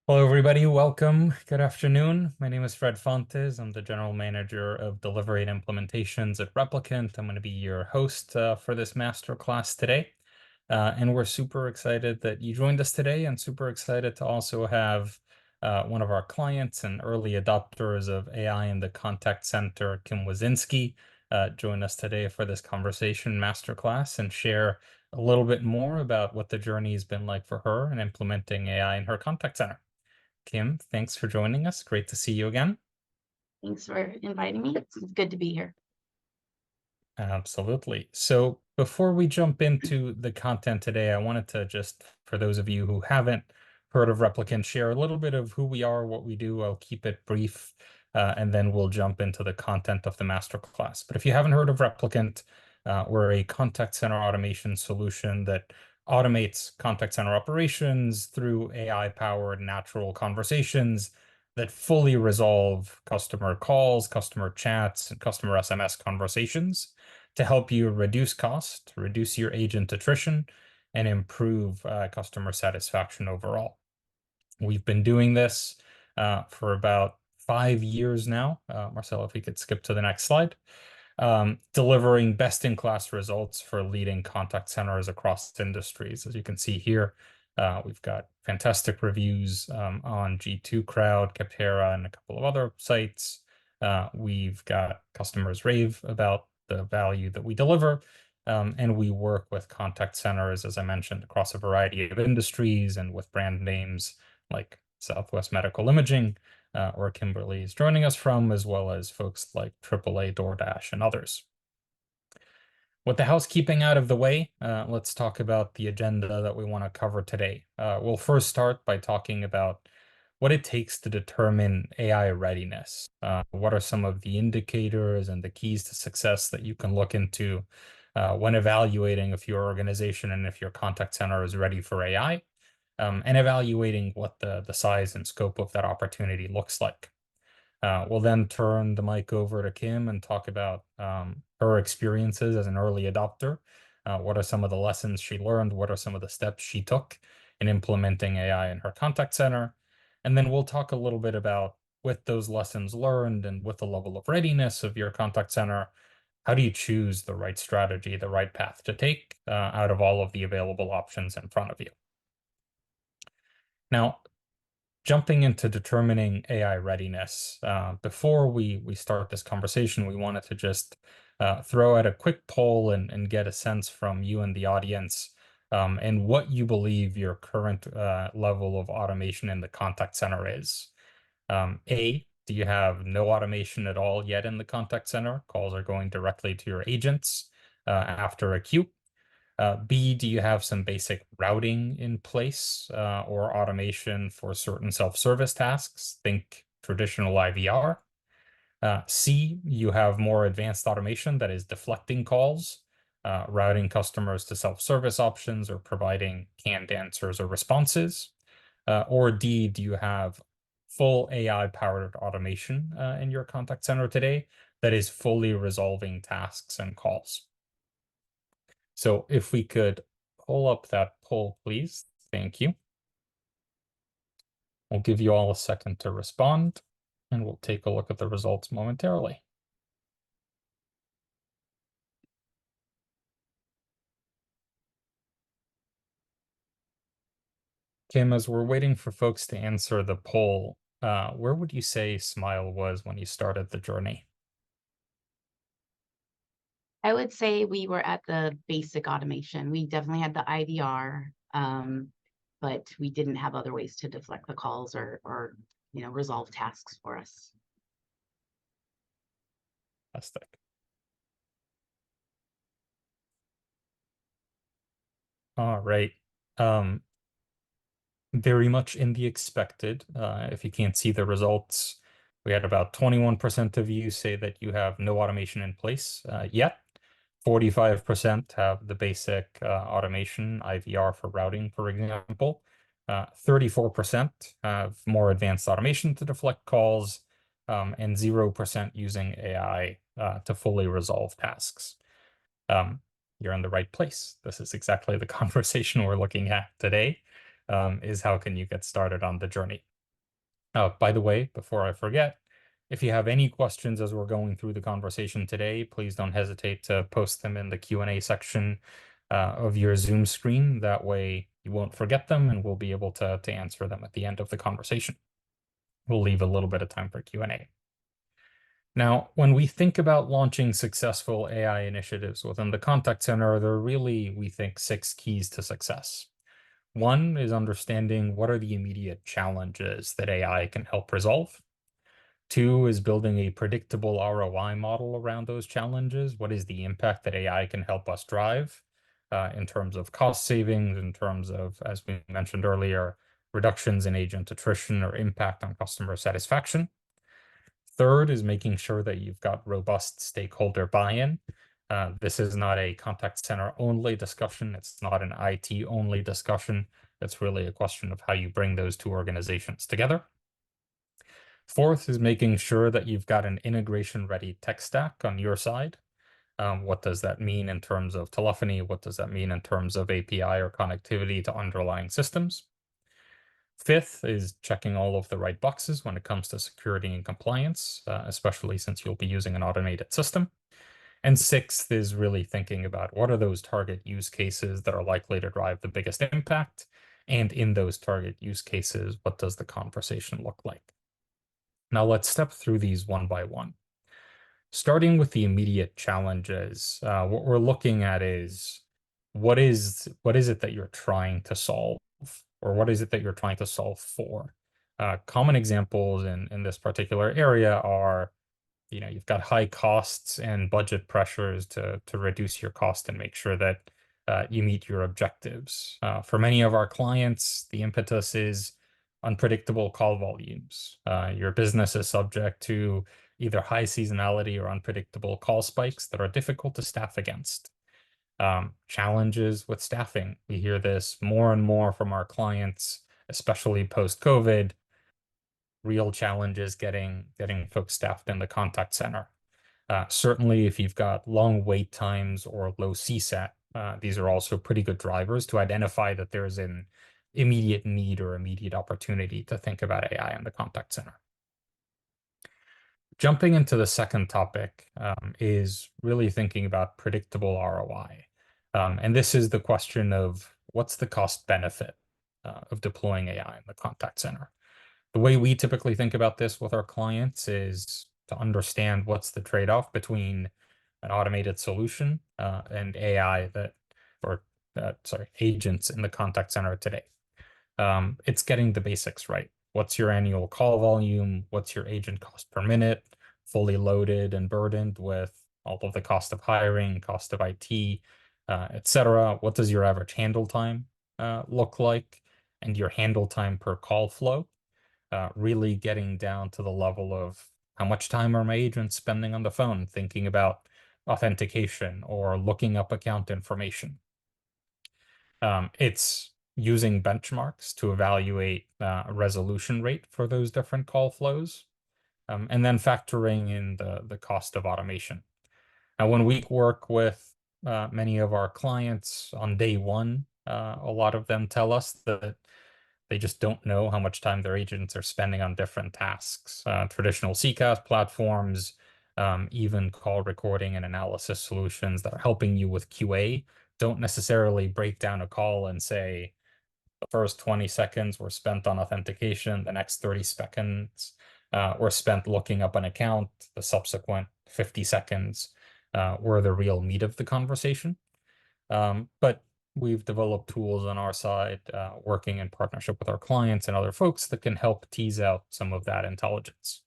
Hello, everybody. Welcome. Good afternoon. My name is Fred Fontes. I'm the General Manager of Delivery and Implementations at Replicant. I'm going to be your host for this masterclass today. And we're super excited that you joined us today and super excited to also have one of our clients and early adopters of AI in the contact center, Kim Wazinski, join us today for this conversation masterclass and share a little bit more about what the journey has been like for her in implementing AI in her contact center. Kim, thanks for joining us. Great to see you again. Thanks for inviting me. It's good to be here. Absolutely. So before we jump into the content today, I wanted to just, for those of you who haven't heard of Replicant, share a little bit of who we are, what we do. I'll keep it brief, and then we'll jump into the content of the masterclass. But if you haven't heard of Replicant, we're a contact center automation solution that automates contact center operations through AI-powered natural conversations that fully resolve customer calls, customer chats, and customer SMS conversations to help you reduce cost, reduce your agent attrition, and improve customer satisfaction overall. We've been doing this for about 5 years now. Marcelo, if we could skip to the next slide. Delivering best-in-class results for leading contact centers across industries. As you can see here, we've got fantastic reviews on G2 Crowd, Capterra, and a couple of other sites. We've got customers rave about the value that we deliver, and we work with contact centers, as I mentioned, across a variety of industries and with brand names like Southwest Medical Imaging, where Kimberly is joining us from, as well as folks like AAA, DoorDash, and others. With the housekeeping out of the way, let's talk about the agenda that we want to cover today. We'll first start by talking about what it takes to determine AI readiness. What are some of the indicators and the keys to success that you can look into when evaluating if your organization and if your contact center is ready for AI, and evaluating what the size and scope of that opportunity looks like. We'll then turn the mic over to Kim and talk about her experiences as an early adopter. What are some of the lessons she learned? What are some of the steps she took in implementing AI in her contact center? And then we'll talk a little bit about, with those lessons learned and with the level of readiness of your contact center, how do you choose the right strategy, the right path to take out of all of the available options in front of you? Now, jumping into determining AI readiness, before we start this conversation, we wanted to just throw out a quick poll and get a sense from you and the audience and what you believe your current level of automation in the contact center is. A, do you have no automation at all yet in the contact center? Calls are going directly to your agents after a queue. B, do you have some basic routing in place or automation for certain self-service tasks? Think traditional IVR. C, you have more advanced automation that is deflecting calls, routing customers to self-service options or providing canned answers or responses. Or D, do you have full AI-powered automation in your contact center today that is fully resolving tasks and calls? So if we could pull up that poll, please. Thank you. We'll give you all a second to respond, and we'll take a look at the results momentarily. Kim, as we're waiting for folks to answer the poll, where would you say Smile was when you started the journey? I would say we were at the basic automation. We definitely had the IVR, but we didn't have other ways to deflect the calls or resolve tasks for us. Fantastic. All right. Very much in the expected. If you can't see the results, we had about 21% of you say that you have no automation in place yet. 45% have the basic automation, IVR for routing, for example. 34% have more advanced automation to deflect calls, and 0% using AI to fully resolve tasks. You're in the right place. This is exactly the conversation we're looking at today, is how can you get started on the journey? By the way, before I forget, if you have any questions as we're going through the conversation today, please don't hesitate to post them in the Q&A section of your Zoom screen. That way you won't forget them and we'll be able to answer them at the end of the conversation. We'll leave a little bit of time for Q&A. Now, when we think about launching successful AI initiatives within the contact center, there are really, we think, 6 keys to success. One is understanding what are the immediate challenges that AI can help resolve. Two is building a predictable ROI model around those challenges. What is the impact that AI can help us drive in terms of cost savings, in terms of, as we mentioned earlier, reductions in agent attrition or impact on customer satisfaction. Third is making sure that you've got robust stakeholder buy-in. This is not a contact center only discussion. It's not an IT only discussion. It's really a question of how you bring those two organizations together. Fourth is making sure that you've got an integration-ready tech stack on your side. What does that mean in terms of telephony? What does that mean in terms of API or connectivity to underlying systems? Fifth is checking all of the right boxes when it comes to security and compliance, especially since you'll be using an automated system. And sixth is really thinking about what are those target use cases that are likely to drive the biggest impact? And in those target use cases, what does the conversation look like? Now let's step through these one by one. Starting with the immediate challenges, what we're looking at is what is it that you're trying to solve, or what is it that you're trying to solve for? Common examples in this particular area are, you've got high costs and budget pressures to reduce your cost and make sure that you meet your objectives. For many of our clients, the impetus is unpredictable call volumes. Your business is subject to either high seasonality or unpredictable call spikes that are difficult to staff against. Challenges with staffing. We hear this more and more from our clients, especially post-COVID. Real challenges getting folks staffed in the contact center. Certainly, if you've got long wait times or low CSAT, these are also pretty good drivers to identify that there's an immediate need or immediate opportunity to think about AI in the contact center. Jumping into the second topic is really thinking about predictable ROI. And this is the question of what's the cost benefit of deploying AI in the contact center. The way we typically think about this with our clients is to understand what's the trade-off between an automated solution and AI agents in the contact center today. It's getting the basics right. What's your annual call volume? What's your agent cost per minute? Fully loaded and burdened with all of the cost of hiring, cost of IT, etc. What does your average handle time look like? And your handle time per call flow? Really getting down to the level of how much time are my agents spending on the phone thinking about authentication or looking up account information. It's using benchmarks to evaluate a resolution rate for those different call flows, and then factoring in the cost of automation. Now, when we work with many of our clients on day one, a lot of them tell us that they just don't know how much time their agents are spending on different tasks. Traditional CCaaS platforms, even call recording and analysis solutions that are helping you with QA don't necessarily break down a call and say the first 20 seconds were spent on authentication, the next 30 seconds were spent looking up an account, the subsequent 50 seconds were the real meat of the conversation. But we've developed tools on our side, working in partnership with our clients and other folks that can help tease out some of that intelligence.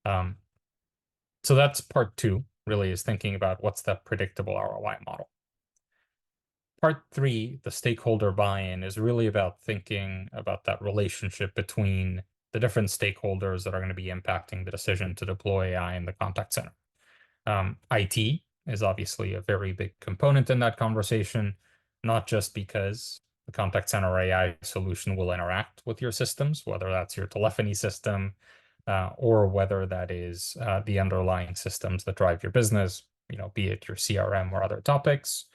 So that's part two, really, is thinking about what's that predictable ROI model. Part three, the stakeholder buy-in, is really about thinking about that relationship between the different stakeholders that are going to be impacting the decision to deploy AI in the contact center. IT is obviously a very big component in that conversation, not just because the contact center AI solution will interact with your systems, whether that's your telephony system or whether that is the underlying systems that drive your business, be it your CRM or other topics,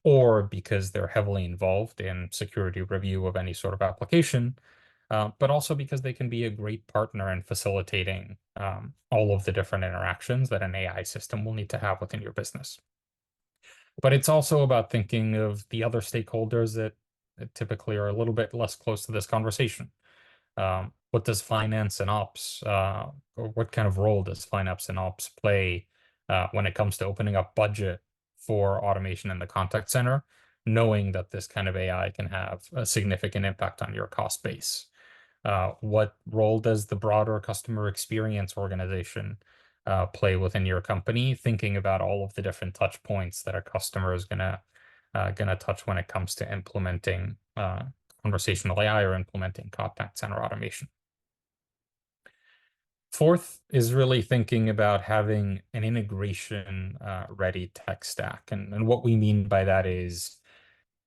or because they're heavily involved in security review of any sort of application, but also because they can be a great partner in facilitating all of the different interactions that an AI system will need to have within your business. But it's also about thinking of the other stakeholders that typically are a little bit less close to this conversation. What does finance and ops, or what kind of role does finance and ops play when it comes to opening up budget for automation in the contact center, knowing that this kind of AI can have a significant impact on your cost base? What role does the broader customer experience organization play within your company? Thinking about all of the different touch points that a customer is gonna touch when it comes to implementing conversational AI or implementing contact center automation. Fourth is really thinking about having an integration ready tech stack. And what we mean by that is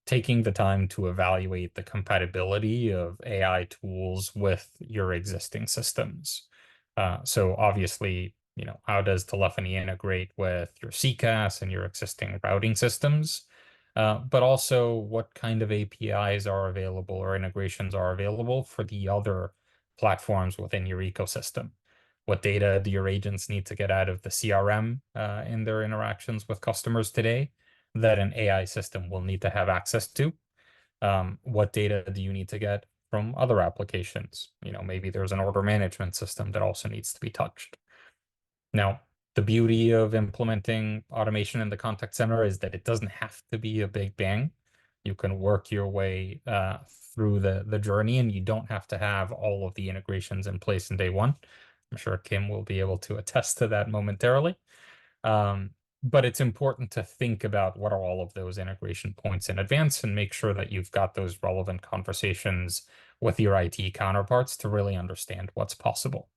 taking the time to evaluate the compatibility of AI tools with your existing systems. So obviously, how does telephony integrate with your CCaaS and your existing routing systems? But also what kind of APIs are available or integrations are available for the other platforms within your ecosystem? What data do your agents need to get out of the CRM in their interactions with customers today that an AI system will need to have access to? What data do you need to get from other applications? Maybe there's an order management system that also needs to be touched. Now, the beauty of implementing automation in the contact center is that it doesn't have to be a big bang. You can work your way through the journey, and you don't have to have all of the integrations in place in day one. I'm sure Kim will be able to attest to that momentarily. Um, but it's important to think about what are all of those integration points in advance and make sure that you've got those relevant conversations with your IT counterparts to really understand what's possible.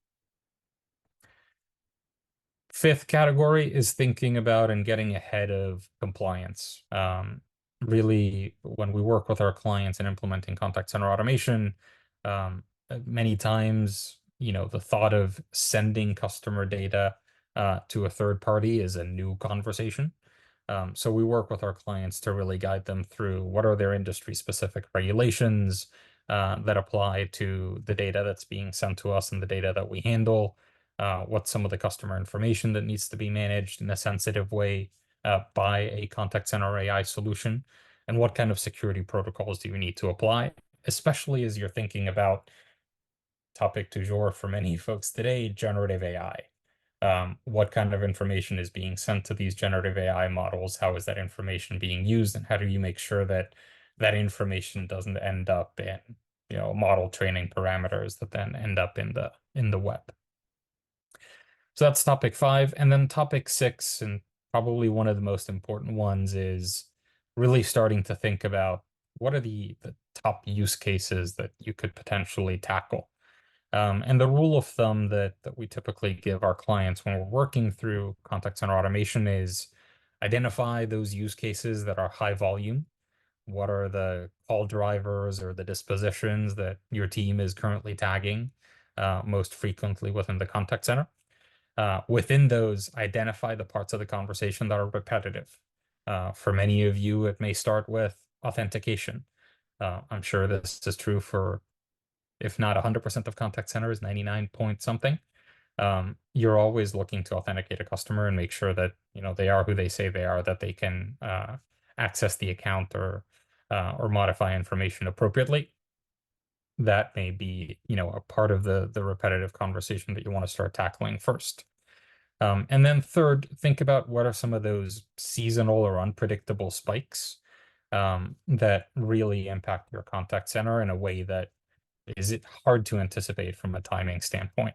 Fifth category is thinking about and getting ahead of compliance. Really, when we work with our clients in implementing contact center automation, many times, the thought of sending customer data to a third party is a new conversation. So we work with our clients to really guide them through what are their industry specific regulations that apply to the data that's being sent to us and the data that we handle. What's some of the customer information that needs to be managed in a sensitive way by a contact center AI solution, and what kind of security protocols do you need to apply, especially as you're thinking about topic du jour for many folks today, generative AI. What kind of information is being sent to these generative AI models? How is that information being used? And how do you make sure that that information doesn't end up in, model training parameters that then end up in the web? So that's topic 5. And then topic 6, and probably one of the most important ones, is really starting to think about what are the top use cases that you could potentially tackle. And the rule of thumb that we typically give our clients when we're working through contact center automation is identify those use cases that are high volume. What are the call drivers or the dispositions that your team is currently tagging most frequently within the contact center? Within those, identify the parts of the conversation that are repetitive. For many of you, it may start with authentication. I'm sure this is true for, if not 100% of contact centers, 99 point something. You're always looking to authenticate a customer and make sure that they are who they say they are, that they can access the account or modify information appropriately. That may be a part of the repetitive conversation that you want to start tackling first. And then third, think about what are some of those seasonal or unpredictable spikes that really impact your contact center in a way that is it hard to anticipate from a timing standpoint,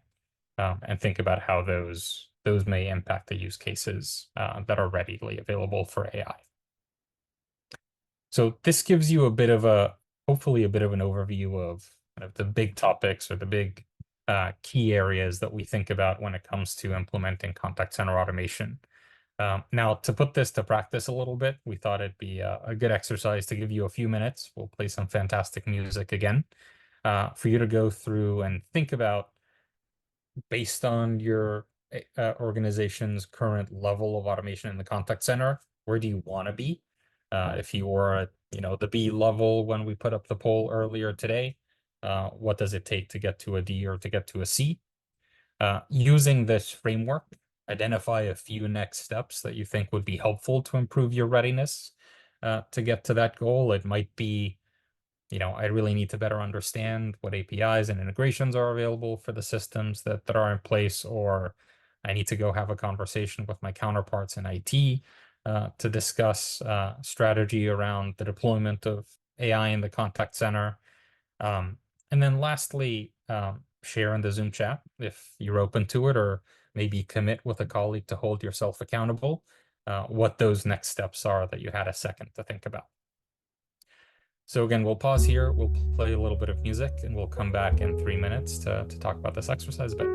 and think about how those may impact the use cases that are readily available for AI. So this gives you hopefully a bit of an overview of kind of the big topics or the big key areas that we think about when it comes to implementing contact center automation. Now, to put this to practice a little bit, we thought it'd be a good exercise to give you a few minutes. We'll play some fantastic music again for you to go through and think about, based on your organization's current level of automation in the contact center, where do you want to be? If you were at the B level when we put up the poll earlier today, what does it take to get to a D or to get to a C? Using this framework, identify a few next steps that you think would be helpful to improve your readiness to get to that goal. It might be, I really need to better understand what APIs and integrations are available for the systems that are in place, or I need to go have a conversation with my counterparts in IT to discuss strategy around the deployment of AI in the contact center. Um, and then lastly, share in the Zoom chat if you're open to it, or maybe commit with a colleague to hold yourself accountable, what those next steps are that you had a second to think about. So again, we'll pause here, we'll play a little bit of music, and we'll come back in 3 minutes to talk about this exercise a bit.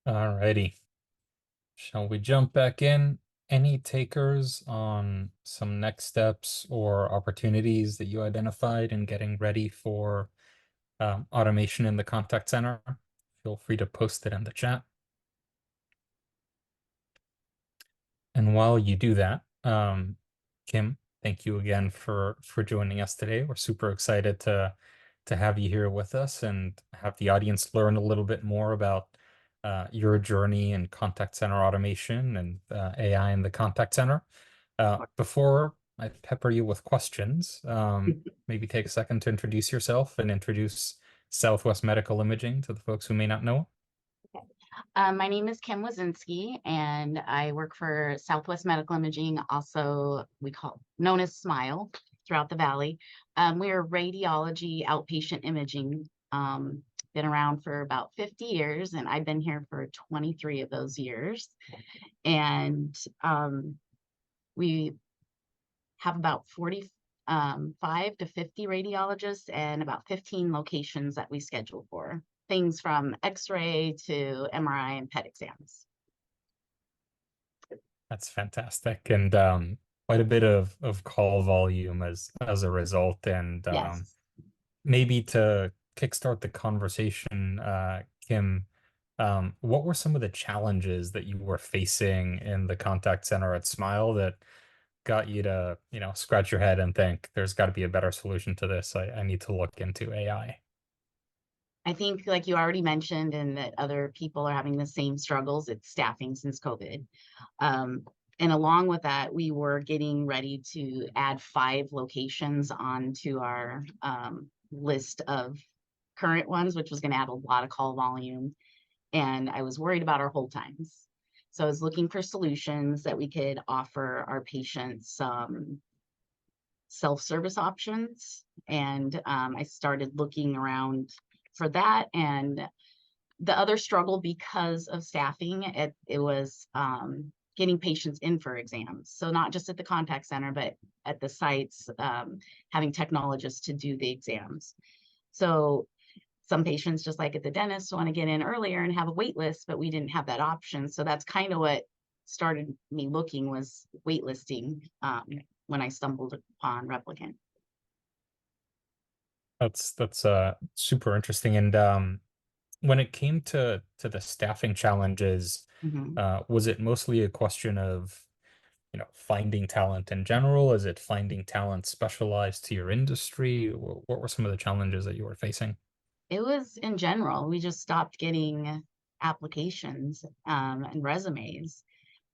Alrighty. Shall we jump back in? Any takers on some next steps or opportunities that you identified in getting ready for automation in the contact center? Feel free to post it in the chat. And while you do that, Kim, thank you again for joining us today. We're super excited to to have you here with us and have the audience learn a little bit more about your journey in contact center automation and AI in the contact center. Before I pepper you with questions, maybe take a second to introduce yourself and introduce Southwest Medical Imaging to the folks who may not know. My name is Kim Wazinski, and I work for Southwest Medical Imaging, also we call known as Smile throughout the valley. We're radiology outpatient imaging. Been around for about 50 years, and I've been here for 23 of those years. And we have about 45 to 50 radiologists and about 15 locations that we schedule for. Things from X-ray to MRI and PET exams. That's fantastic. And quite a bit of call volume as a result. And Yes. maybe to kickstart the conversation, Kim, what were some of the challenges that you were facing in the contact center at Smile that got you to, scratch your head and think there's got to be a better solution to this? I need to look into AI. I think, like you already mentioned, and that other people are having the same struggles, it's staffing since COVID. And along with that, we were getting ready to add 5 locations onto our list of current ones, which was going to add a lot of call volume. And I was worried about our hold times. So I was looking for solutions that we could offer our patients self-service options. And I started looking around for that. And the other struggle because of staffing, it was getting patients in for exams. So not just at the contact center, but at the sites, having technologists to do the exams. So some patients, just like at the dentist, want to get in earlier and have a wait list, but we didn't have that option. So that's kind of what started me looking, was waitlisting, when I stumbled upon Replicant. That's super interesting. And when it came to the staffing challenges, Mhm. was it mostly a question of, finding talent in general? Is it finding talent specialized to your industry? What were some of the challenges that you were facing? It was in general. We just stopped getting applications and resumes.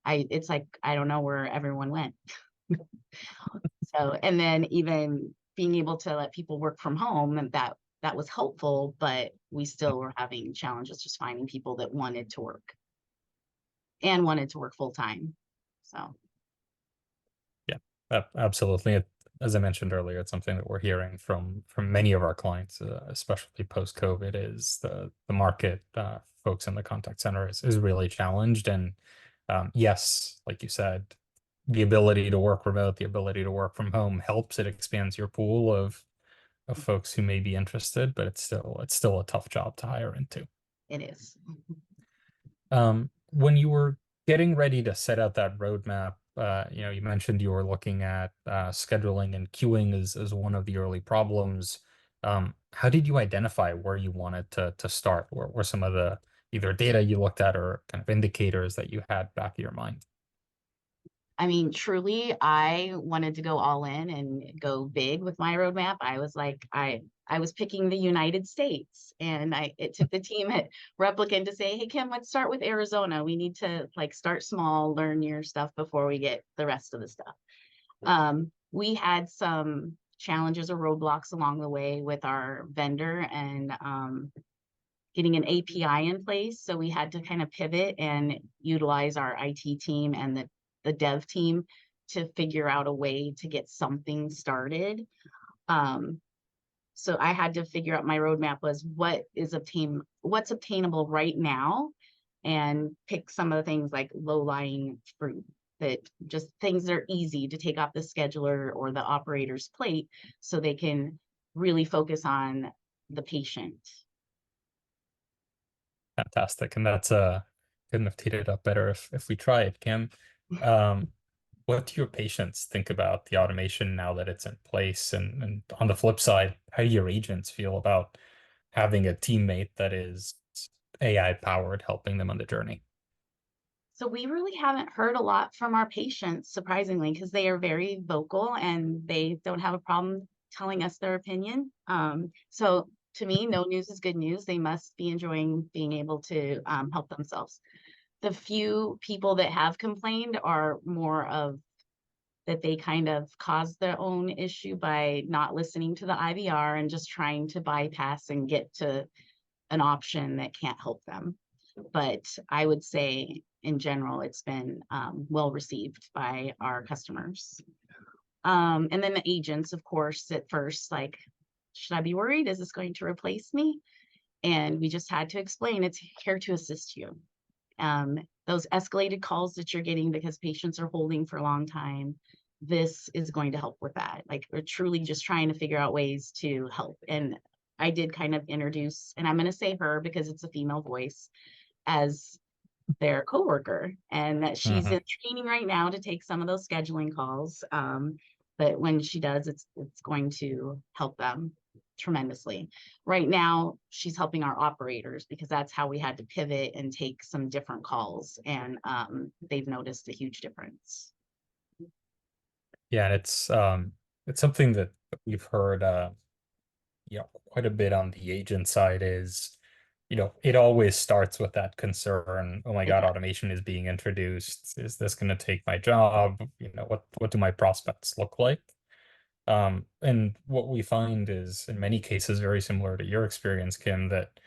It's like I don't know where everyone went. So, and then even being able to let people work from home, and that was helpful, but we still were having challenges just finding people that wanted to work and wanted to work full time. So Yeah, absolutely. As I mentioned earlier, it's something that we're hearing from many of our clients, especially post COVID, is the market, folks in the contact center is really challenged. And yes, like you said, the ability to work remote, the ability to work from home helps. It expands your pool of folks who may be interested, but it's still a tough job to hire into. it is. When you were getting ready to set out that roadmap, you mentioned you were looking at scheduling and queuing as one of the early problems. How did you identify where you wanted to start? What were some of the either data you looked at or kind of indicators that you had back of your mind? I mean, truly, I wanted to go all in and go big with my roadmap. I was like, I was picking the United States, and it took the team at Replicant to say, "Hey, Kim, let's start with Arizona. We need to like start small, learn your stuff before we get the rest of the stuff." We had some challenges or roadblocks along the way with our vendor and getting an API in place. So we had to kind of pivot and utilize our IT team and the dev team to figure out a way to get something started. Um, so I had to figure out, my roadmap was what's obtainable right now, and pick some of the things like low-lying fruit, that just things that are easy to take off the scheduler or the operator's plate so they can really focus on the patient. Fantastic. And that's couldn't have teed it up better if we tried, Kim. Um, what do your patients think about the automation now that it's in place? And on the flip side, how do your agents feel about having a teammate that is AI powered, helping them on the journey? So we really haven't heard a lot from our patients, surprisingly, because they are very vocal and they don't have a problem. telling us their opinion. So to me, no news is good news. They must be enjoying being able to help themselves. The few people that have complained are more of that they kind of caused their own issue by not listening to the IVR and just trying to bypass and get to an option that can't help them. But I would say in general, it's been well received by our customers. And then the agents, of course, at first, like, should I be worried? Is this going to replace me? And we just had to explain it's here to assist you. Those escalated calls that you're getting because patients are holding for a long time, this is going to help with that. Like, we're truly just trying to figure out ways to help. And I did kind of introduce, and I'm going to say her because it's a female voice, as their coworker, and that she's Mhm. in training right now to take some of those scheduling calls. But when she does, it's going to help them tremendously. Right now, she's helping our operators because that's how we had to pivot and take some different calls, and they've noticed a huge difference. Yeah, and it's something that we've heard quite a bit on the agent side is, it always starts with that concern. Oh my It God, does. automation is being introduced. Is this going to take my job? What do my prospects look like? And what we find is in many cases very similar to your experience, Kim, that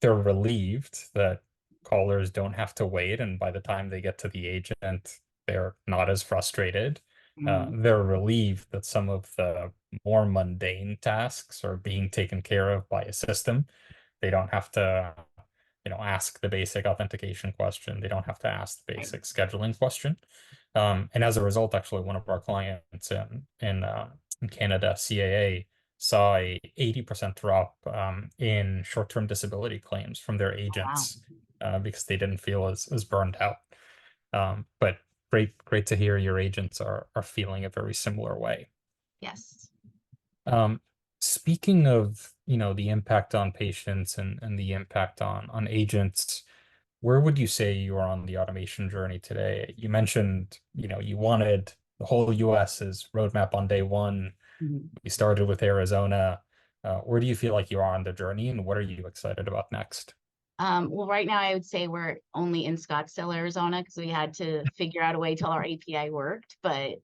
they're relieved that callers don't have to wait, and by the time they get to the agent, they're not as frustrated. Mhm. They're relieved that some of the more mundane tasks are being taken care of by a system. They don't have to, ask the basic authentication question. They don't have to ask the Right. basic scheduling question. And as a result, actually, one of our clients in Canada, CAA, saw a 80% drop in short-term disability claims from their Oh, wow. agents because they didn't feel as burned out. But great to hear your agents are feeling a very similar way. Yes. Um, Speaking of, the impact on patients and the impact on agents, where would you say you are on the automation journey today? You mentioned, you wanted the whole US's roadmap on day one. Mhm. You started with Arizona. Where do you feel like you are on the journey, and what are you excited about next? Well, right now I would say we're only in Scottsdale, Arizona, because we had to figure out a way till our API worked, but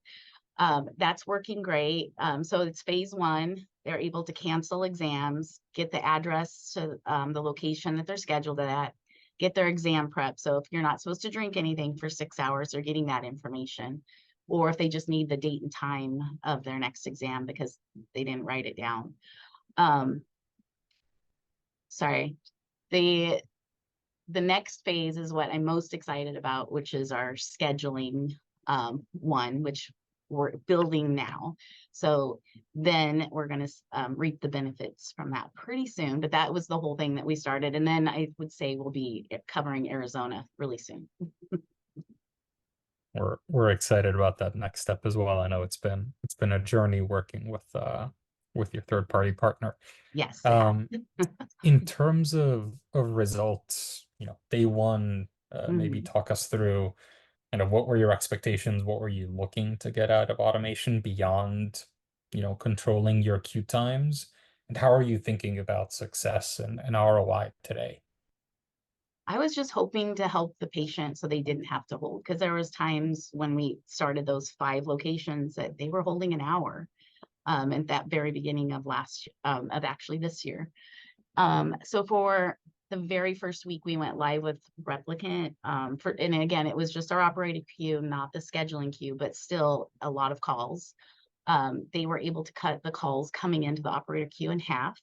that's working great. So it's phase one. They're able to cancel exams, get the address to the location that they're scheduled at, get their exam prep. So if you're not supposed to drink anything for 6 hours, they're getting that information. Or if they just need the date and time of their next exam because they didn't write it down. Um, sorry. The the next phase is what I'm most excited about, which is our scheduling one, which we're building now. So then we're going to reap the benefits from that pretty soon. But that was the whole thing that we started. And then I would say we'll be covering Arizona really soon. We're excited about that next step as well. I know it's been a journey working with your third party partner. Yes, it has. Um, in terms of results, day one, maybe Mhm. talk us through kind of what were your expectations, what were you looking to get out of automation beyond, controlling your queue times, and how are you thinking about success and ROI today? I was just hoping to help the patient so they didn't have to hold because there was times when we started those 5 locations that they were holding an hour at that very beginning of of actually this year. So for the very first week we went live with Replicant, and again, it was just our operating queue, not the scheduling queue, but still a lot of calls. They were able to cut the calls coming into the operator queue in half.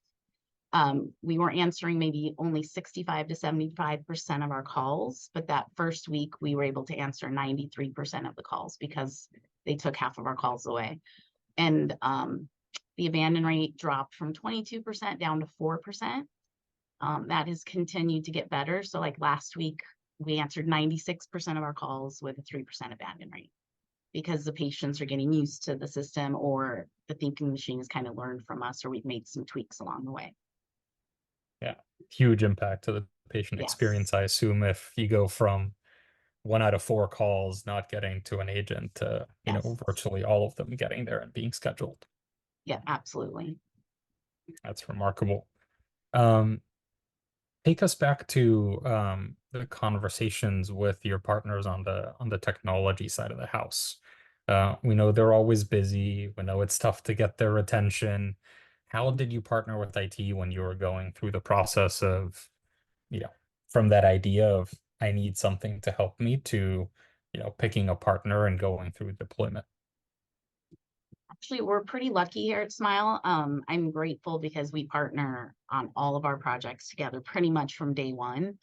We were answering maybe only 65 to 75% of our calls, but that first week we were able to answer 93% of the calls because they took half of our calls away. And the abandon rate dropped from 22% down to 4%. That has continued to get better. So like last week, we answered 96% of our calls with a 3% abandon rate because the patients are getting used to the system or the thinking machine has kind of learned from us or we've made some tweaks along the way. Yeah, huge impact to the patient Yes. experience. I assume if you go from 1 out of 4 calls not getting to an agent to, Yes. virtually all of them getting there and being scheduled. Yeah, absolutely. That's remarkable. Um, Take us back to the conversations with your partners on the technology side of the house. We know they're always busy. We know it's tough to get their attention. How did you partner with IT when you were going through the process of, you know, from that idea of I need something to help me to, picking a partner and going through deployment? Actually, we're pretty lucky here at Smile. I'm grateful because we partner on all of our projects together pretty much from day one.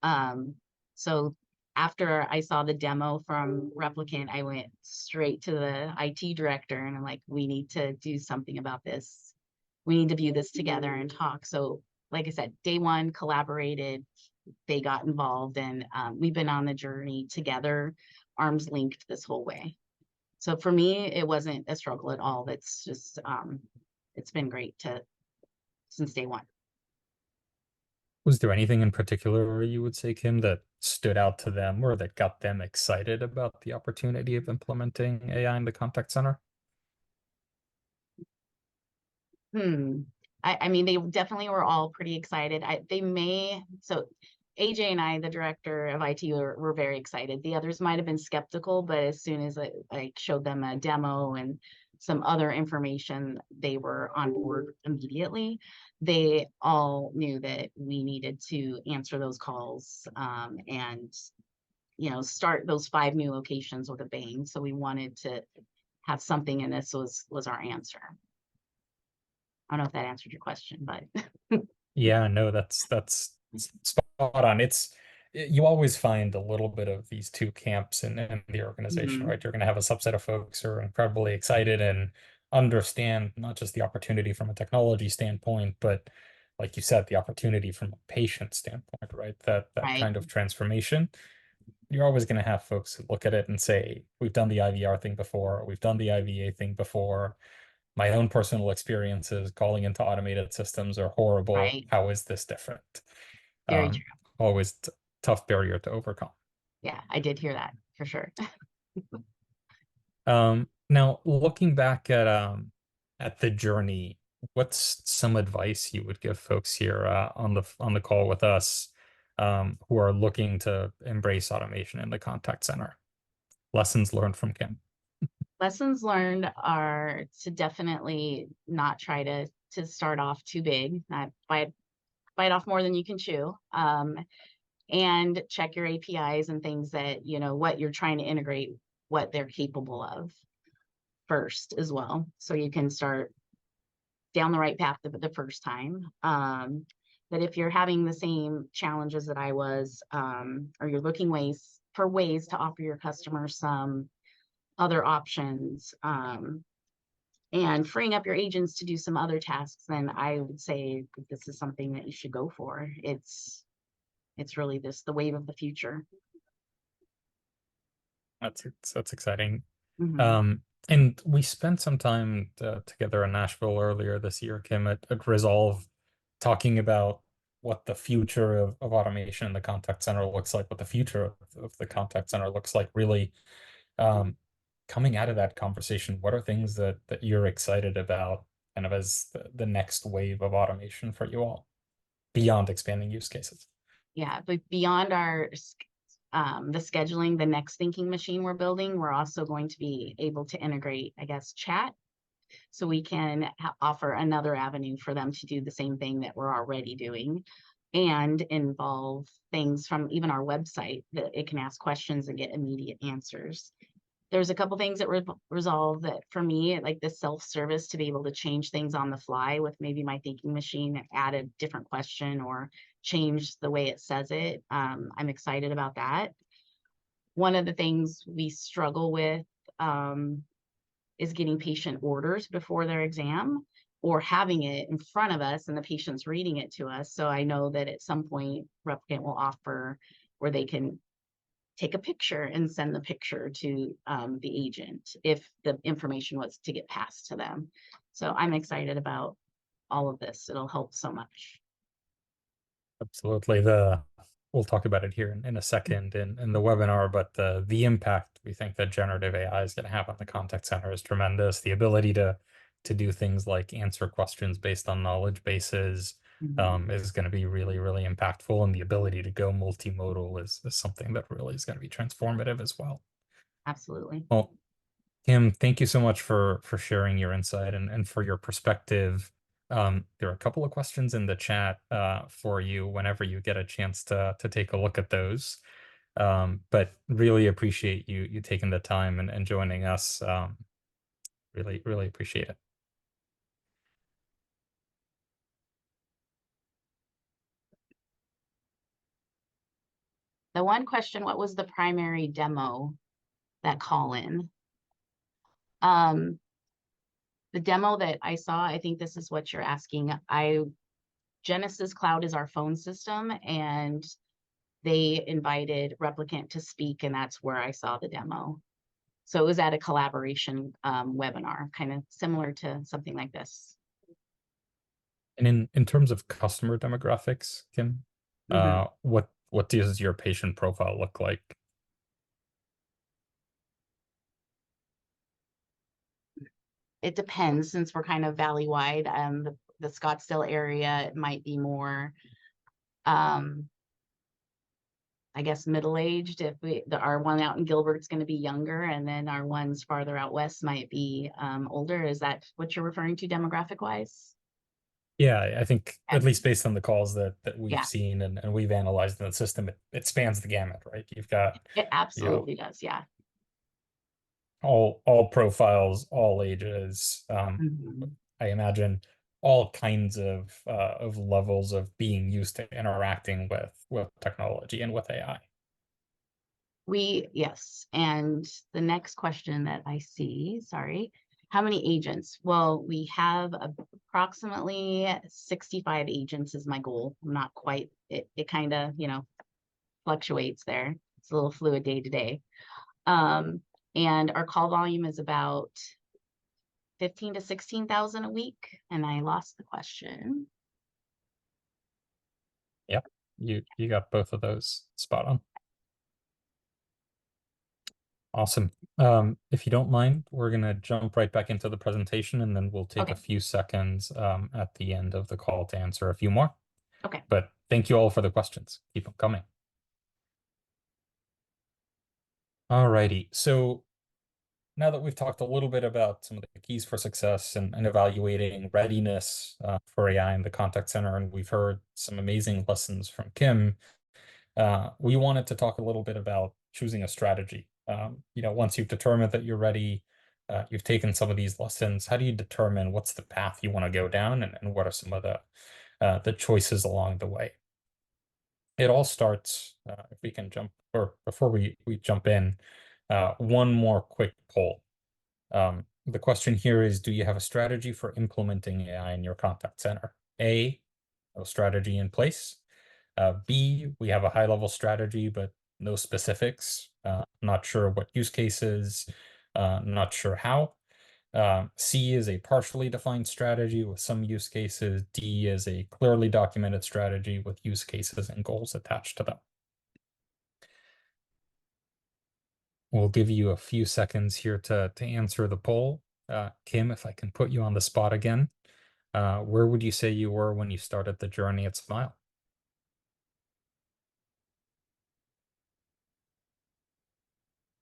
Um, so after I saw the demo from Replicant, I went straight to the IT director and I'm like, we need to do something about this. We need to view this together and talk. So, like I said, day one collaborated, they got involved, and we've been on the journey together, arms linked this whole way. So for me, it wasn't a struggle at all. That's just it's been great to since day one. Was there anything in particular you would say, Kim, that stood out to them or that got them excited about the opportunity of implementing AI in the contact center? Hmm. I mean, they definitely were all pretty excited. So AJ and I, the director of IT, were very excited. The others might have been skeptical, but as soon as I showed them a demo and some other information, they were on board immediately. They all knew that we needed to answer those calls, and start those 5 new locations with a bang. So we wanted to have something, and this was our answer. I don't know if that answered your question, but Yeah, no, that's spot on. You always find a little bit of these two camps in the organization, mhm, right? You're going to have a subset of folks who are incredibly excited and understand not just the opportunity from a technology standpoint, but like you said, the opportunity from a patient standpoint, right? That right, kind of transformation. You're always going to have folks who look at it and say, we've done the IVR thing before, we've done the IVA thing before. My own personal experiences calling into automated systems are horrible. right. How is this different? Very Um, true. always tough barrier to overcome. Yeah, I did hear that for sure. Now looking back at the journey, what's some advice you would give folks here on the call with us who are looking to embrace automation in the contact center? Lessons learned from Kim. Lessons learned are to definitely not try to start off too big, not bite off more than you can chew. And check your APIs and things that, what you're trying to integrate, what they're capable of first as well. So you can start down the right path the first time. That if you're having the same challenges that I was, or you're looking for ways to offer your customers some other options, and freeing up your agents to do some other tasks, then I would say this is something that you should go for. It's really the wave of the future. That's exciting. Hmm. And we spent some time together in Nashville earlier this year, Kim, at Resolve, talking about what the future of automation in the contact center looks like, what the future of the contact center looks like, really. Um, Coming out of that conversation, what are things that you're excited about kind of as the next wave of automation for you all beyond expanding use cases? Yeah, but beyond the scheduling, the next thinking machine we're building, we're also going to be able to integrate, I guess, chat, so we can offer another avenue for them to do the same thing that we're already doing, and involve things from even our website that it can ask questions and get immediate answers. There's a couple things that resolve that for me, like the self-service to be able to change things on the fly with maybe my thinking machine, add a different question or change the way it says it. I'm excited about that. One of the things we struggle with, is getting patient orders before their exam, or having it in front of us and the patient's reading it to us. So I know that at some point Replicant will offer where they can take a picture and send the picture to the agent if the information was to get passed to them. So I'm excited about all of this. It'll help so much. Absolutely. We'll talk about it here in a second in the webinar, but the impact we think that generative AI is going to have on the contact center is tremendous. The ability to to do things like answer questions based on knowledge bases Mhm. is going to be really, really impactful. And the ability to go multimodal is something that really is going to be transformative as well. Absolutely. Well, Kim, thank you so much for sharing your insight and for your perspective. There are a couple of questions in the chat for you whenever you get a chance to take a look at those. But really appreciate you taking the time and joining us. Really, really appreciate it. The one question, what was the primary demo that call in? Um, the demo that I saw, I think this is what you're asking. Genesis Cloud is our phone system, and they invited Replicant to speak, and that's where I saw the demo. So it was at a collaboration webinar, kind of similar to something like this. And in terms of customer demographics, Kim, Mhm. what does your patient profile look like? It depends, since we're kind of valley-wide. The Scottsdale area, it might be more, um, I guess, middle-aged. If our one out in Gilbert's going to be younger, and then our ones farther out west might be older. Is that what you're referring to demographic-wise? Yeah, I think Yeah, at least based on the calls that we've yeah, seen and we've analyzed in the system, it spans the gamut, right? You've got, it you know, absolutely does. Yeah. all profiles, all ages. Mhm. I imagine all kinds of levels of being used to interacting with technology and with AI. Yes. And the next question that I see, sorry, how many agents? Well, we have approximately 65 agents is my goal. I'm not quite, it kind of, fluctuates there. It's a little fluid day to day. And our call volume is about 15 to 16,000 a week. And I lost the question. Yep, you got both of those spot on. Awesome. If you don't mind, we're gonna jump right back into the presentation and then we'll take a Okay. few seconds at the end of the call to answer a few more. Okay. But thank you all for the questions. Keep them coming. Alrighty. So now that we've talked a little bit about some of the keys for success and evaluating readiness for AI in the contact center, and we've heard some amazing lessons from Kim, we wanted to talk a little bit about choosing a strategy. Once you've determined that you're ready, you've taken some of these lessons, how do you determine what's the path you want to go down and what are some of the choices along the way? It all starts, if we can jump, or before we jump in, one more quick poll. The question here is, do you have a strategy for implementing AI in your contact center? A, no strategy in place. B, we have a high level strategy, but no specifics. Not sure what use cases, not sure how. C is a partially defined strategy with some use cases. D is a clearly documented strategy with use cases and goals attached to them. We'll give you a few seconds here to answer the poll. Kim, if I can put you on the spot again, where would you say you were when you started the journey at Smile?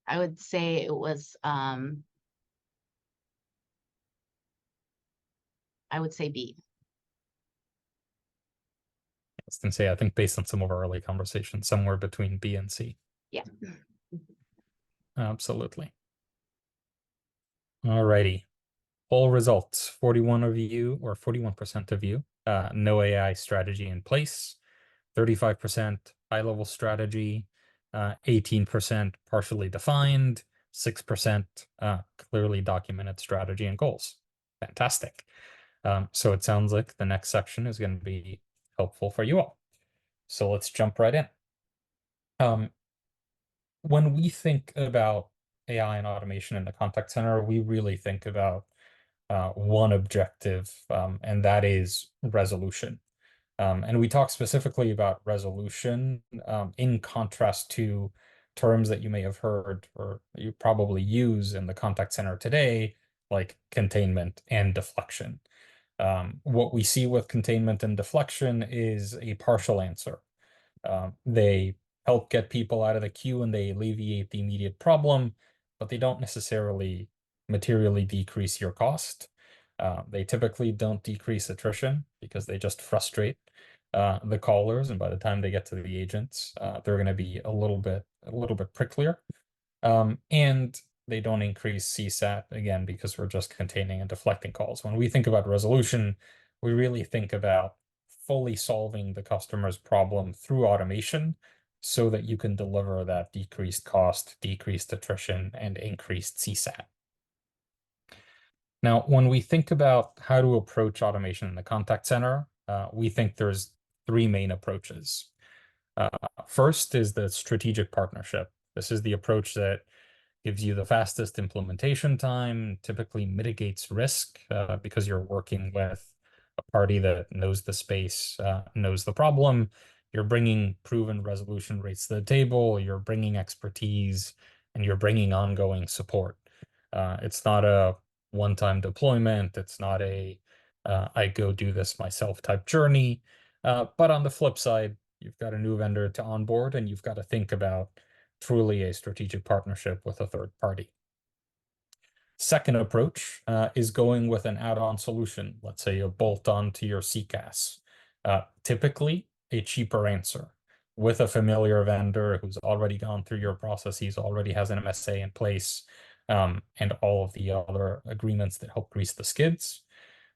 I would say it was, I would say B. I was going to say, I think based on some of our early conversations, somewhere between B and C. Yeah. Absolutely. Alrighty. Poll results, 41 of you, or 41% of you, no AI strategy in place, 35% high-level strategy, 18% partially defined, 6% clearly documented strategy and goals. Fantastic. So it sounds like the next section is going to be helpful for you all. So let's jump right in. When we think about AI and automation in the contact center, we really think about one objective, and that is resolution. And we talk specifically about resolution in contrast to terms that you may have heard or you probably use in the contact center today, like containment and deflection. What we see with containment and deflection is a partial answer. They help get people out of the queue and they alleviate the immediate problem, but they don't necessarily materially decrease your cost. They typically don't decrease attrition because they just frustrate the callers, and by the time they get to the agents, they're going to be a little bit pricklier. And they don't increase CSAT again because we're just containing and deflecting calls. When we think about resolution, we really think about fully solving the customer's problem through automation so that you can deliver that decreased cost, decreased attrition, and increased CSAT. Now, when we think about how to approach automation in the contact center, we think there's three main approaches. Uh, First is the strategic partnership. This is the approach that gives you the fastest implementation time, typically mitigates risk because you're working with a party that knows the space, knows the problem. You're bringing proven resolution rates to the table, you're bringing expertise, and you're bringing ongoing support. It's not a one-time deployment. It's not a I go do this myself type journey. But on the flip side, you've got a new vendor to onboard, and you've got to think about truly a strategic partnership with a third party. Second approach is going with an add-on solution, let's say a bolt-on to your CCaaS. Typically, a cheaper answer with a familiar vendor who's already gone through your processes, already has an MSA in place, and all of the other agreements that help grease the skids.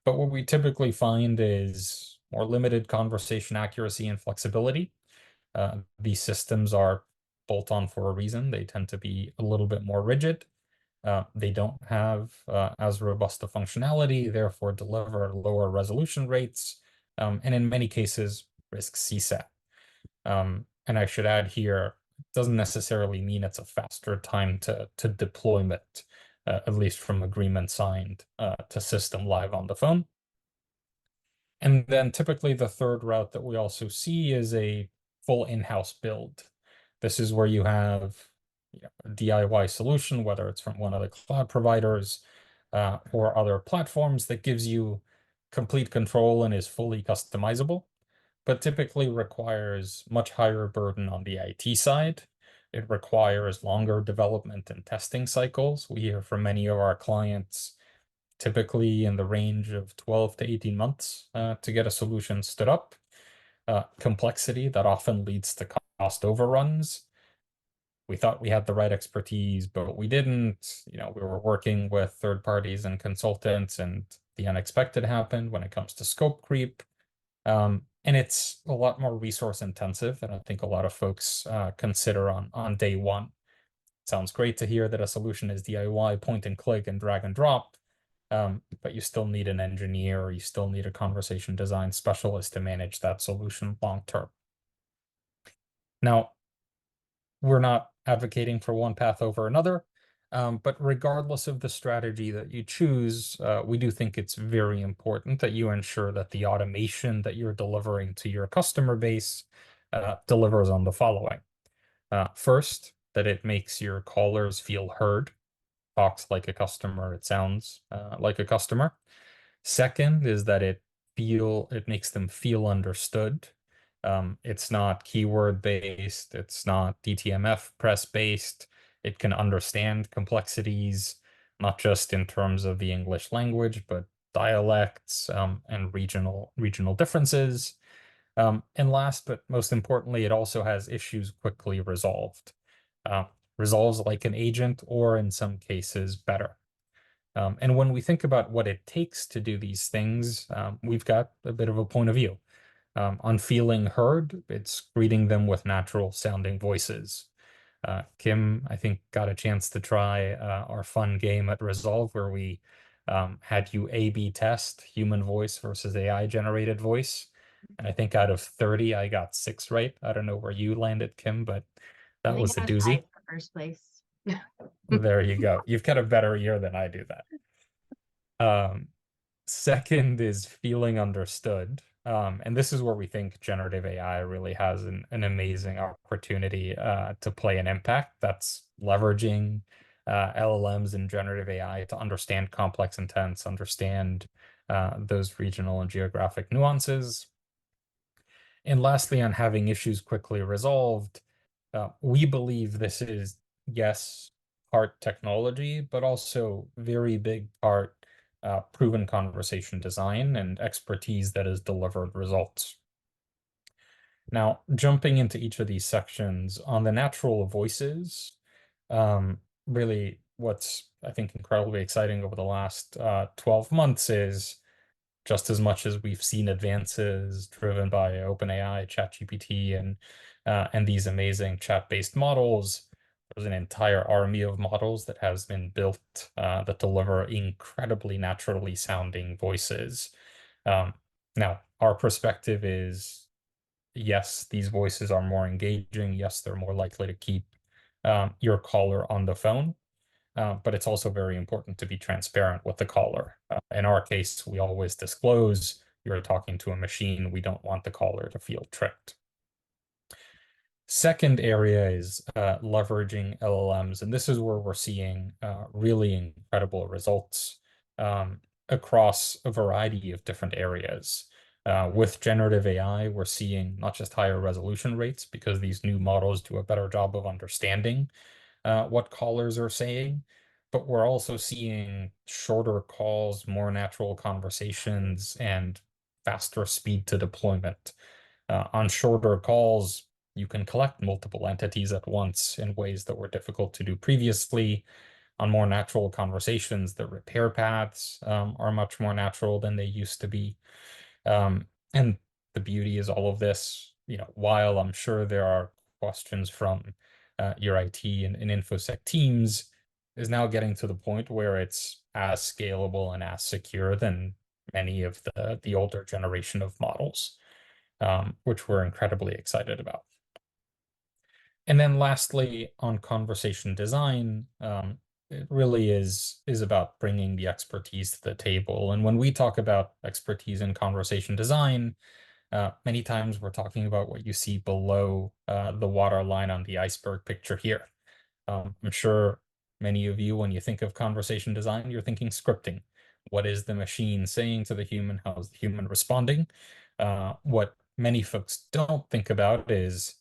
But what we typically find is more limited conversation accuracy and flexibility. These systems are bolt on for a reason. They tend to be a little bit more rigid. They don't have as robust a functionality, therefore deliver lower resolution rates, and in many cases risk CSAT. And I should add here, it doesn't necessarily mean it's a faster time to deployment, at least from agreement signed to system live on the phone. And then typically the third route that we also see is a full in-house build. This is where you have a DIY solution, whether it's from one of the cloud providers or other platforms that gives you complete control and is fully customizable, but typically requires much higher burden on the IT side. It requires longer development and testing cycles. We hear from many of our clients typically in the range of 12 to 18 months to get a solution stood up. Complexity that often leads to cost overruns. We thought we had the right expertise, but we didn't. We were working with third parties and consultants, and the unexpected happened when it comes to scope creep. And it's a lot more resource intensive than I think a lot of folks consider on day one. Sounds great to hear that a solution is DIY, point and click, and drag and drop. But you still need an engineer, or you still need a conversation design specialist to manage that solution long term. Now, we're not advocating for one path over another, but regardless of the strategy that you choose, we do think it's very important that you ensure that the automation that you're delivering to your customer base delivers on the following. First, that it makes your callers feel heard, talks like a customer, it sounds like a customer. Second is that it makes them feel understood. It's not keyword based, it's not DTMF press based. It can understand complexities, not just in terms of the English language, but dialects and regional differences. And last but most importantly, it also has issues quickly resolved. Uh, Resolves like an agent, or in some cases, better. And when we think about what it takes to do these things, we've got a bit of a point of view. On feeling heard, it's greeting them with natural sounding voices. Kim, I think, got a chance to try our fun game at Resolve where we had you A/B test human voice versus AI generated voice. And I think out of 30, I got 6 right. I don't know where you landed, Kim, but I that think was a I was tied doozy. for first place. There you go. You've got a better ear than I do that. Um, Second is feeling understood. And this is where we think generative AI really has an amazing opportunity to play an impact. That's leveraging LLMs and generative AI to understand complex intents, understand those regional and geographic nuances. And lastly, on having issues quickly resolved, we believe this is, yes, part technology, but also very big part proven conversation design and expertise that has delivered results. Now, jumping into each of these sections, on the natural voices, really what's, I think, incredibly exciting over the last 12 months is just as much as we've seen advances driven by OpenAI, ChatGPT, and these amazing chat-based models, there's an entire army of models that has been built that deliver incredibly naturally sounding voices. Now, our perspective is, yes, these voices are more engaging. Yes, they're more likely to keep your caller on the phone. But it's also very important to be transparent with the caller. In our case, we always disclose you're talking to a machine. We don't want the caller to feel tricked. Second area is leveraging LLMs, and this is where we're seeing really incredible results across a variety of different areas. With generative AI, we're seeing not just higher resolution rates because these new models do a better job of understanding what callers are saying, but we're also seeing shorter calls, more natural conversations, and faster speed to deployment. On shorter calls, you can collect multiple entities at once in ways that were difficult to do previously. On more natural conversations, the repair paths are much more natural than they used to be. And the beauty is all of this, while I'm sure there are questions from your IT and InfoSec teams, is now getting to the point where it's as scalable and as secure than many of the older generation of models, which we're incredibly excited about. And then lastly, on conversation design, it really is about bringing the expertise to the table. And when we talk about expertise in conversation design, many times we're talking about what you see below the waterline on the iceberg picture here. I'm sure many of you, when you think of conversation design, you're thinking scripting. What is the machine saying to the human? How is the human responding? What many folks don't think about is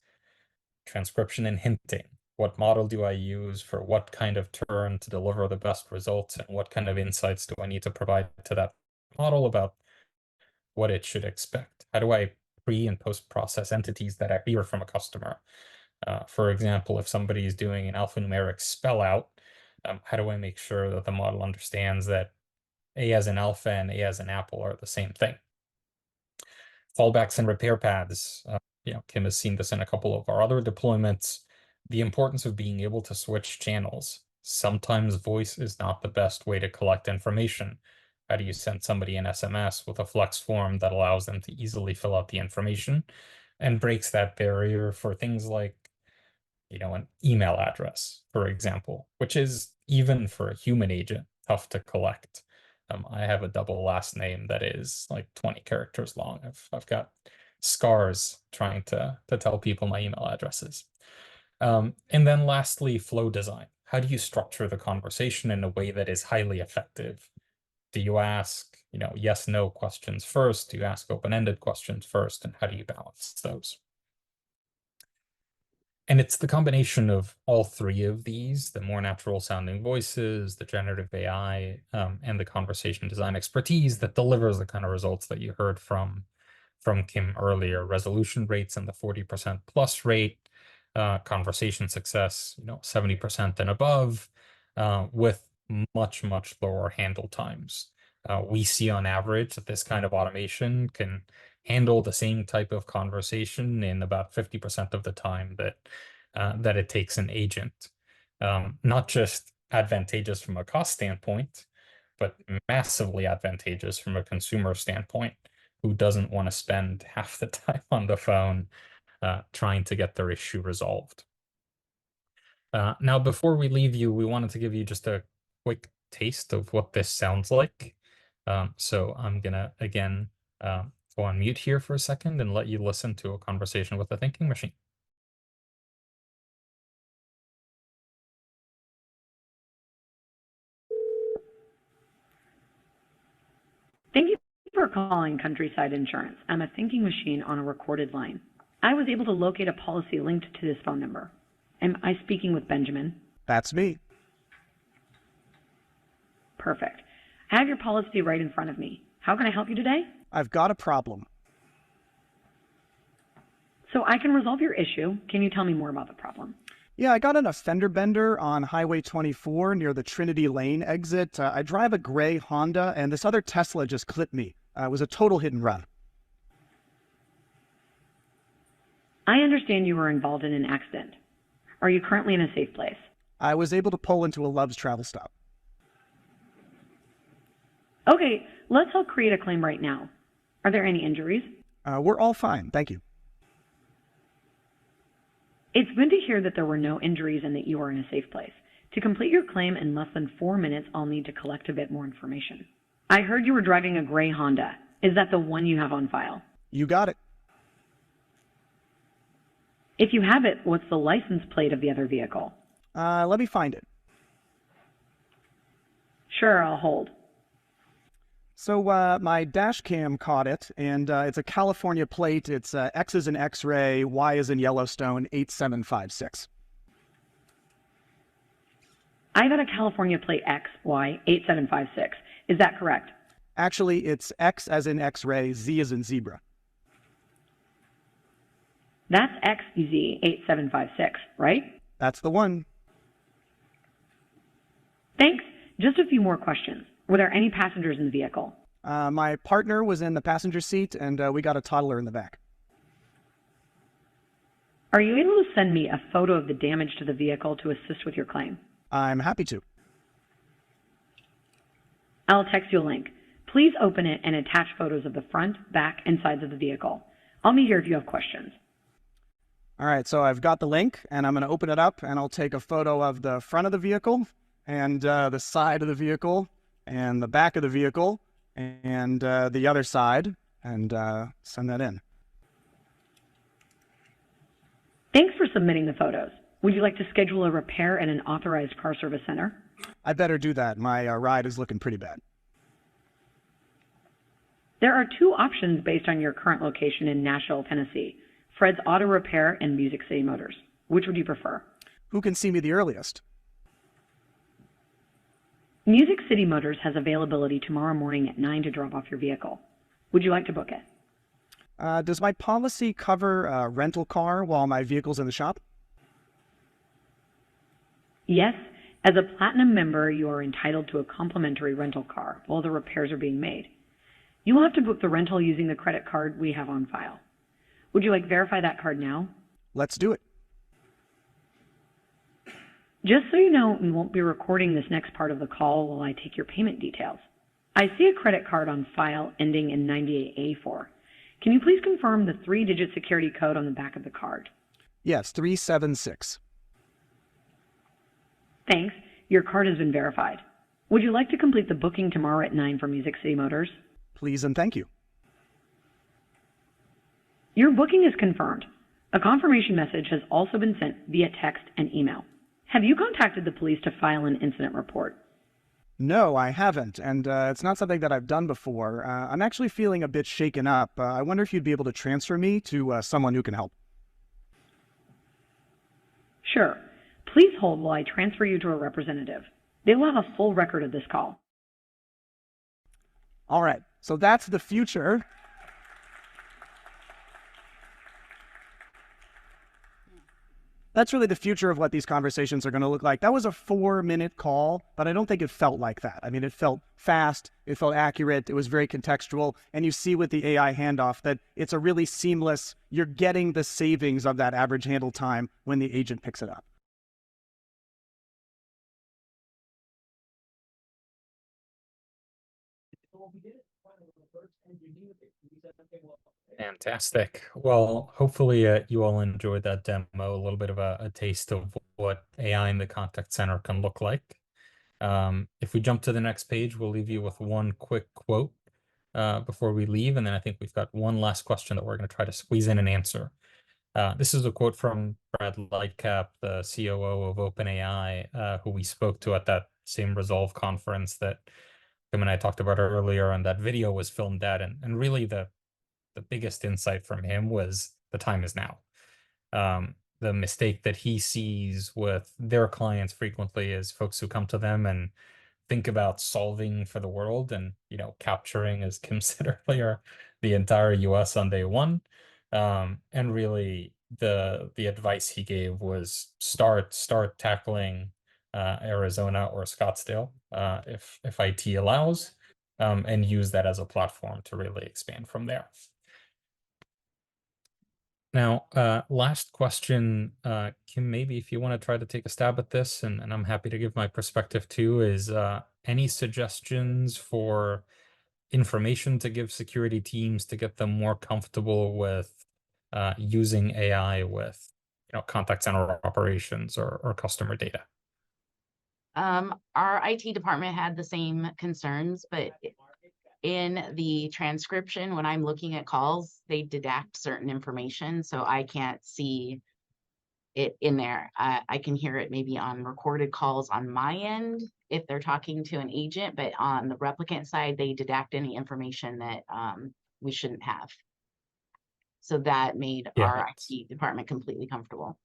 transcription and hinting. What model do I use for what kind of turn to deliver the best results, and what kind of insights do I need to provide to that model about what it should expect? How do I pre and post process entities that I hear from a customer? For example, if somebody is doing an alphanumeric spell out, how do I make sure that the model understands that A as an alpha and A as an apple are the same thing? Fallbacks and repair paths. Kim has seen this in a couple of our other deployments. The importance of being able to switch channels. Sometimes voice is not the best way to collect information. How do you send somebody an SMS with a flex form that allows them to easily fill out the information and breaks that barrier for things like, an email address, for example, which is, even for a human agent, tough to collect. I have a double last name that is like 20 characters long. I've got scars trying to tell people my email addresses. And then lastly, flow design. How do you structure the conversation in a way that is highly effective? Do you ask, yes, no questions first? Do you ask open-ended questions first? And how do you balance those? And it's the combination of all three of these, the more natural sounding voices, the generative AI, and the conversation design expertise, that delivers the kind of results that you heard from Kim earlier. Resolution rates in the 40% plus rate, conversation success, 70% and above, with much, much lower handle times. We see on average that this kind of automation can handle the same type of conversation in about 50% of the time that it takes an agent. Not just advantageous from a cost standpoint, but massively advantageous from a consumer standpoint, who doesn't want to spend half the time on the phone trying to get their issue resolved. Now, before we leave you, we wanted to give you just a quick taste of what this sounds like. So I'm gonna, again, go on mute here for a second and let you listen to a conversation with a thinking machine. Thank you for calling Countryside Insurance. I'm a thinking machine on a recorded line. I was able to locate a policy linked to this phone number. Am I speaking with Benjamin? That's me. Perfect. I have your policy right in front of me. How can I help you today? I've got a problem. So I can resolve your issue. Can you tell me more about the problem? Yeah, I got in a fender bender on Highway 24 near the Trinity Lane exit. I drive a gray Honda, and this other Tesla just clipped me. It was a total hit and run. I understand you were involved in an accident. Are you currently in a safe place? I was able to pull into a Love's travel stop. Okay, let's help create a claim right now. Are there any injuries? We're all fine, thank you. It's good to hear that there were no injuries and that you are in a safe place. To complete your claim in less than 4 minutes, I'll need to collect a bit more information. I heard you were driving a gray Honda. Is that the one you have on file? You got it. If you have it, what's the license plate of the other vehicle? Let me find it. Sure, I'll hold. So my dash cam caught it, and it's a California plate. It's X is in X-ray, Y is in Yellowstone, 8756. I got a California plate XY 8756. Is that correct? Actually, it's X as in X-ray, Z as in zebra. That's XZ 8756, right? That's the one. Thanks. Just a few more questions. Were there any passengers in the vehicle? My partner was in the passenger seat, and we got a toddler in the back. Are you able to send me a photo of the damage to the vehicle to assist with your claim? I'm happy to. I'll text you a link. Please open it and attach photos of the front, back, and sides of the vehicle. I'll be here if you have questions. All right, so I've got the link, and I'm going to open it up, and I'll take a photo of the front of the vehicle, and the side of the vehicle, and the back of the vehicle, and the other side, and send that in. Thanks for submitting the photos. Would you like to schedule a repair at an authorized car service center? I better do that. My ride is looking pretty bad. There are 2 options based on your current location in Nashville, Tennessee: Fred's Auto Repair and Music City Motors. Which would you prefer? Who can see me the earliest? Music City Motors has availability tomorrow morning at 9 to drop off your vehicle. Would you like to book it? Does my policy cover a rental car while my vehicle's in the shop? Yes. As a Platinum member, you are entitled to a complimentary rental car while the repairs are being made. You will have to book the rental using the credit card we have on file. Would you like to verify that card now? Let's do it. Just so you know, we won't be recording this next part of the call while I take your payment details. I see a credit card on file ending in 98A4. Can you please confirm the 3-digit security code on the back of the card? Yes, 376. Thanks. Your card has been verified. Would you like to complete the booking tomorrow at 9 for Music City Motors? Please and thank you. Your booking is confirmed. A confirmation message has also been sent via text and email. Have you contacted the police to file an incident report? No, I haven't, and it's not something that I've done before. I'm actually feeling a bit shaken up. I wonder if you'd be able to transfer me to someone who can help. Sure. Please hold while I transfer you to a representative. They will have a full record of this call. All right, so that's the future. That's really the future of what these conversations are going to look like. That was a 4-minute call, but I don't think it felt like that. I mean, it felt fast, it felt accurate, it was very contextual, and you see with the AI handoff that it's a really seamless, you're getting the savings of that average handle time when the agent picks it up. Fantastic. Well, hopefully you all enjoyed that demo, a little bit of a taste of what AI in the contact center can look like. If we jump to the next page, we'll leave you with one quick quote before we leave, and then I think we've got one last question that we're going to try to squeeze in and answer. This is a quote from Brad Lightcap, the COO of OpenAI, who we spoke to at that same Resolve conference that Kim and I talked about earlier, and that video was filmed at, and really the biggest insight from him was the time is now. The mistake that he sees with their clients frequently is folks who come to them and think about solving for the world and, capturing, as Kim said earlier, the entire US on day one. And really the advice he gave was start tackling Arizona or Scottsdale, if IT allows, and use that as a platform to really expand from there. Now, last question, Kim, maybe if you want to try to take a stab at this, and I'm happy to give my perspective too, is any suggestions for information to give security teams to get them more comfortable with using AI with, contact center operations or customer data? Our IT department had the same concerns, but in the transcription, when I'm looking at calls, they deduct certain information, so I can't see it in there. I can hear it maybe on recorded calls on my end if they're talking to an agent, but on the replicant side, they deduct any information that we shouldn't have. So that made Yeah, our IT department completely comfortable.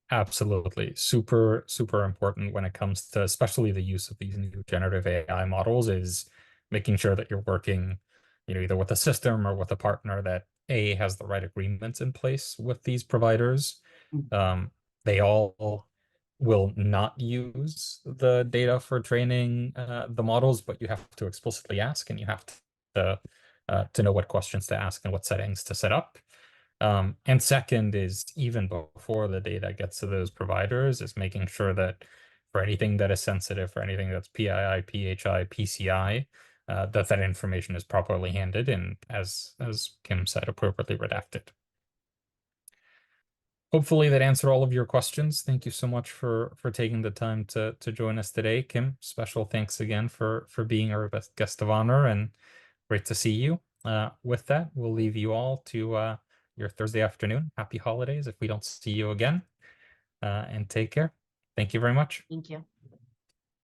absolutely. Super, super important when it comes to especially the use of these new generative AI models is making sure that you're working, either with a system or with a partner that has the right agreements in place with these providers. They all will not use the data for training the models, but you have to explicitly ask, and you have to know what questions to ask and what settings to set up. And second is, even before the data gets to those providers, is making sure that for anything that is sensitive, for anything that's PII, PHI, PCI, that information is properly handed and, as Kim said, appropriately redacted. Hopefully that answered all of your questions. Thank you so much for taking the time to join us today, Kim. Special thanks again for being our best guest of honor, and great to see you. With that, we'll leave you all to your Thursday afternoon. Happy holidays if we don't see you again, and take care. Thank you very much. Thank you.